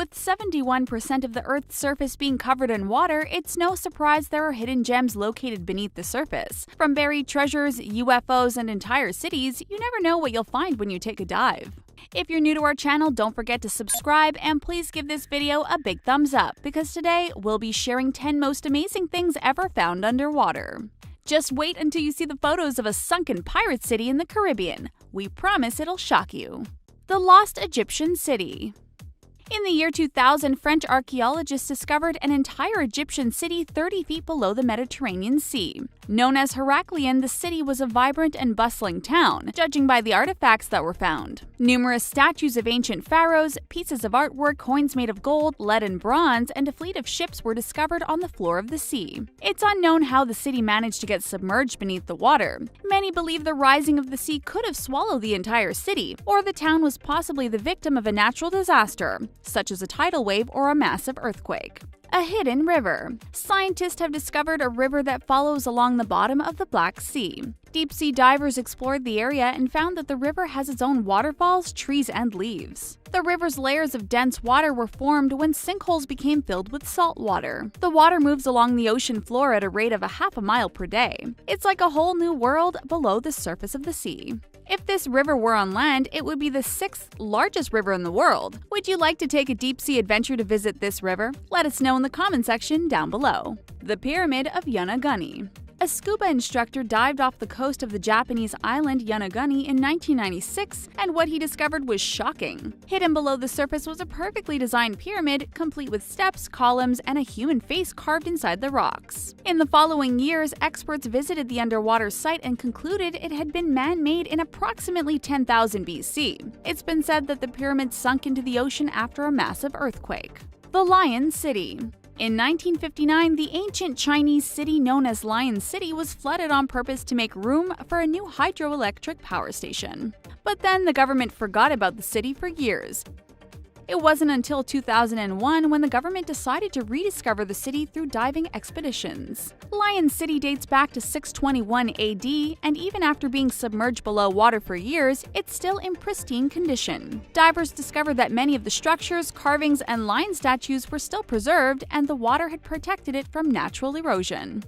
With 71% of the Earth's surface being covered in water, it's no surprise there are hidden gems located beneath the surface. From buried treasures, UFOs, and entire cities, you never know what you'll find when you take a dive. If you're new to our channel, don't forget to subscribe and please give this video a big thumbs up because today we'll be sharing 10 most amazing things ever found underwater. Just wait until you see the photos of a sunken pirate city in the Caribbean. We promise it'll shock you. The Lost Egyptian City. In the year 2000, French archaeologists discovered an entire Egyptian city 30 feet below the Mediterranean Sea. Known as Heraklion, the city was a vibrant and bustling town, judging by the artifacts that were found. Numerous statues of ancient pharaohs, pieces of artwork, coins made of gold, lead, and bronze, and a fleet of ships were discovered on the floor of the sea. It's unknown how the city managed to get submerged beneath the water. Many believe the rising of the sea could have swallowed the entire city, or the town was possibly the victim of a natural disaster, such as a tidal wave or a massive earthquake. A hidden river. Scientists have discovered a river that follows along the bottom of the Black Sea. Deep-sea divers explored the area and found that the river has its own waterfalls, trees, and leaves. The river's layers of dense water were formed when sinkholes became filled with salt water. The water moves along the ocean floor at a rate of half a mile per day. It's like a whole new world below the surface of the sea. If this river were on land, it would be the 6th largest river in the world. Would you like to take a deep-sea adventure to visit this river? Let us know in the comment section down below. The Pyramid of Yonaguni. A scuba instructor dived off the coast of the Japanese island Yonaguni in 1996, and what he discovered was shocking. Hidden below the surface was a perfectly designed pyramid, complete with steps, columns, and a human face carved inside the rocks. In the following years, experts visited the underwater site and concluded it had been man-made in approximately 10,000 BC. It's been said that the pyramid sunk into the ocean after a massive earthquake. The Lion City. In 1959, the ancient Chinese city known as Lion City was flooded on purpose to make room for a new hydroelectric power station. But then the government forgot about the city for years. It wasn't until 2001 when the government decided to rediscover the city through diving expeditions. Lion City dates back to 621 AD, and even after being submerged below water for years, it's still in pristine condition. Divers discovered that many of the structures, carvings, and lion statues were still preserved, and the water had protected it from natural erosion.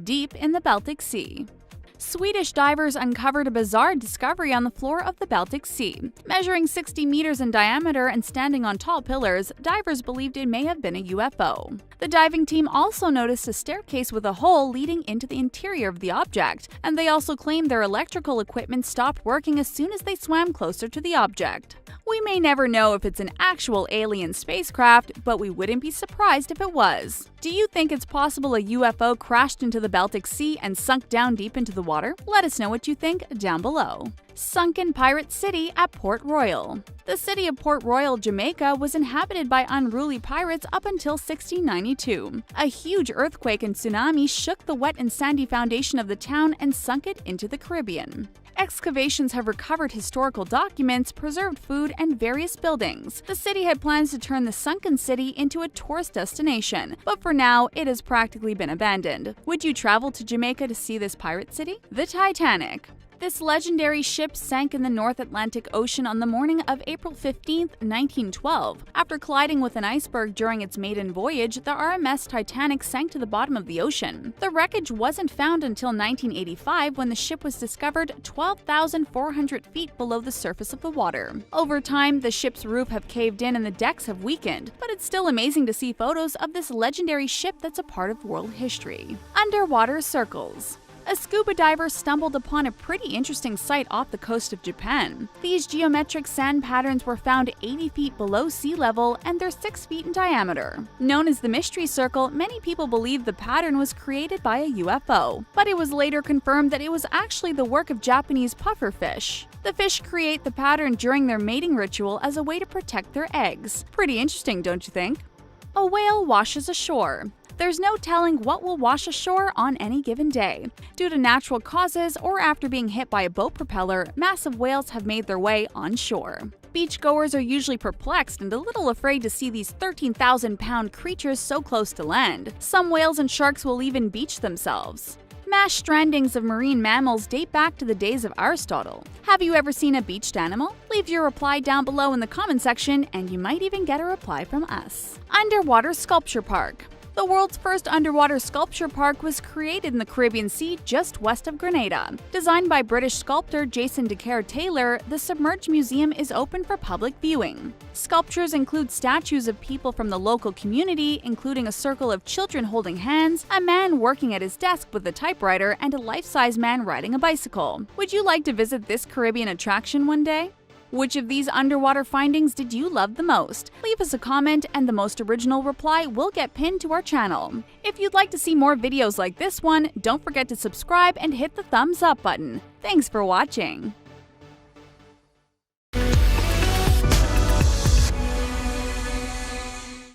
Deep in the Baltic Sea. Swedish divers uncovered a bizarre discovery on the floor of the Baltic Sea. Measuring 60 meters in diameter and standing on tall pillars, divers believed it may have been a UFO. The diving team also noticed a staircase with a hole leading into the interior of the object, and they also claimed their electrical equipment stopped working as soon as they swam closer to the object. We may never know if it's an actual alien spacecraft, but we wouldn't be surprised if it was. Do you think it's possible a UFO crashed into the Baltic Sea and sunk down deep into the water? Let us know what you think down below. Sunken pirate city at Port Royal. The city of Port Royal, Jamaica, was inhabited by unruly pirates up until 1692. A huge earthquake and tsunami shook the wet and sandy foundation of the town and sunk it into the Caribbean. Excavations have recovered historical documents, preserved food, and various buildings. The city had plans to turn the sunken city into a tourist destination, but for now, it has practically been abandoned. Would you travel to Jamaica to see this pirate city? The Titanic. This legendary ship sank in the North Atlantic Ocean on the morning of April 15, 1912. After colliding with an iceberg during its maiden voyage, the RMS Titanic sank to the bottom of the ocean. The wreckage wasn't found until 1985 when the ship was discovered 12,400 feet below the surface of the water. Over time, the ship's roof have caved in and the decks have weakened, but it's still amazing to see photos of this legendary ship that's a part of world history. Underwater circles. A scuba diver stumbled upon a pretty interesting sight off the coast of Japan. These geometric sand patterns were found 80 feet below sea level and they're 6 feet in diameter. Known as the Mystery Circle, many people believe the pattern was created by a UFO, but it was later confirmed that it was actually the work of Japanese puffer fish. The fish create the pattern during their mating ritual as a way to protect their eggs. Pretty interesting, don't you think? A whale washes ashore. There's no telling what will wash ashore on any given day. Due to natural causes or after being hit by a boat propeller, massive whales have made their way onshore. Beachgoers are usually perplexed and a little afraid to see these 13,000-pound creatures so close to land. Some whales and sharks will even beach themselves. Mass strandings of marine mammals date back to the days of Aristotle. Have you ever seen a beached animal? Leave your reply down below in the comment section, and you might even get a reply from us. Underwater Sculpture Park. The world's first underwater sculpture park was created in the Caribbean Sea just west of Grenada. Designed by British sculptor Jason Decatur Taylor, the Submerged Museum is open for public viewing. Sculptures include statues of people from the local community, including a circle of children holding hands, a man working at his desk with a typewriter, and a life-size man riding a bicycle. Would you like to visit this Caribbean attraction one day? Which of these underwater findings did you love the most? Leave us a comment, and the most original reply will get pinned to our channel. If you'd like to see more videos like this one, don't forget to subscribe and hit the thumbs up button. Thanks for watching!